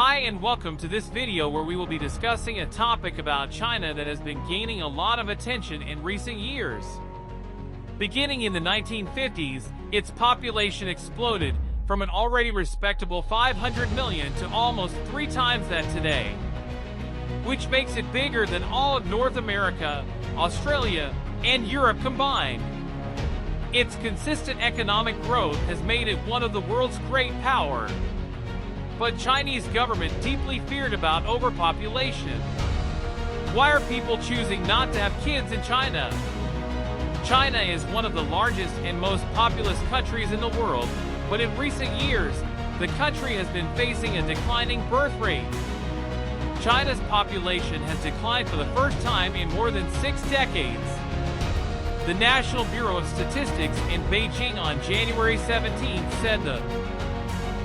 Hi and welcome to this video where we will be discussing a topic about China that has been gaining a lot of attention in recent years. Beginning in the 1950s, its population exploded from an already respectable 500 million to almost 3 times that today, which makes it bigger than all of North America, Australia, and Europe combined. Its consistent economic growth has made it one of the world's great power. But Chinese government deeply feared about overpopulation. Why are people choosing not to have kids in China? China is one of the largest and most populous countries in the world, but in recent years, the country has been facing a declining birth rate. China's population has declined for the first time in more than 6 decades. The National Bureau of Statistics in Beijing on January 17 said the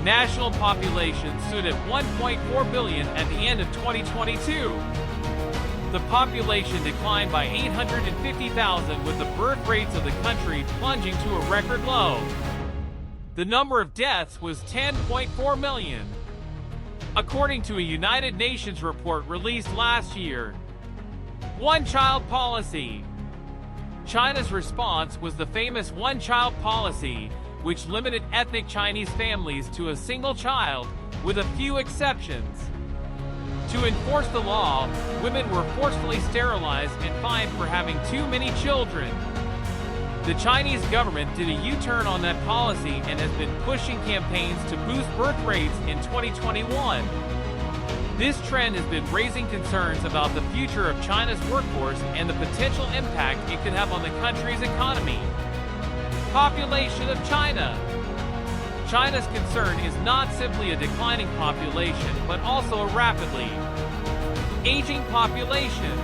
national population stood at 1.4 billion at the end of 2022. The population declined by 850,000, with the birth rates of the country plunging to a record low. The number of deaths was 10.4 million. According to a United Nations report released last year, one-child policy. China's response was the famous one-child policy, which limited ethnic Chinese families to a single child, with a few exceptions. To enforce the law, women were forcefully sterilized and fined for having too many children. The Chinese government did a U-turn on that policy and has been pushing campaigns to boost birth rates in 2021. This trend has been raising concerns about the future of China's workforce and the potential impact it could have on the country's economy. Population of China. China's concern is not simply a declining population, but also a rapidly aging population.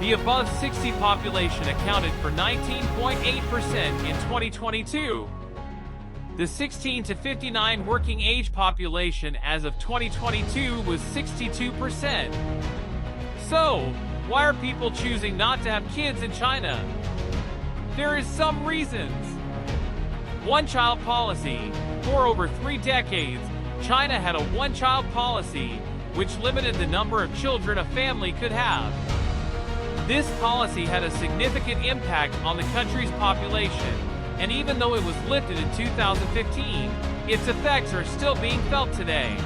The above 60 population accounted for 19.8% in 2022. The 16 to 59 working age population as of 2022 was 62%. So, why are people choosing not to have kids in China? There is some reasons. One-child policy. For over 3 decades, China had a one-child policy, which limited the number of children a family could have. This policy had a significant impact on the country's population, and even though it was lifted in 2015, its effects are still being felt today.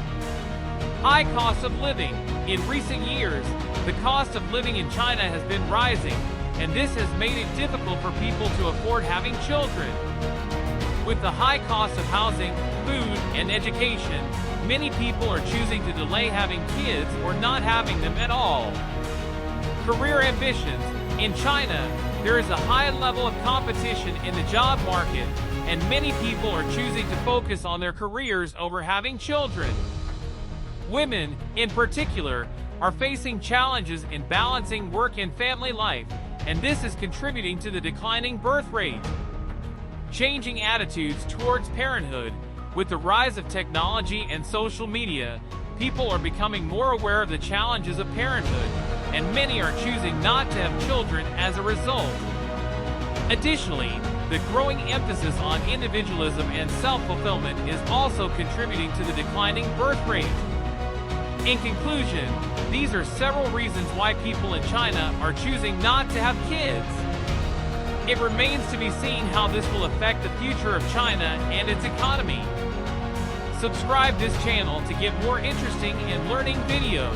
High cost of living. In recent years, the cost of living in China has been rising, and this has made it difficult for people to afford having children. With the high cost of housing, food, and education, many people are choosing to delay having kids or not having them at all. Career ambitions. In China, there is a high level of competition in the job market, and many people are choosing to focus on their careers over having children. Women, in particular, are facing challenges in balancing work and family life, and this is contributing to the declining birth rate. Changing attitudes towards parenthood. With the rise of technology and social media, people are becoming more aware of the challenges of parenthood, and many are choosing not to have children as a result. Additionally, the growing emphasis on individualism and self-fulfillment is also contributing to the declining birth rate. In conclusion, these are several reasons why people in China are choosing not to have kids. It remains to be seen how this will affect the future of China and its economy. Subscribe this channel to get more interesting and learning videos.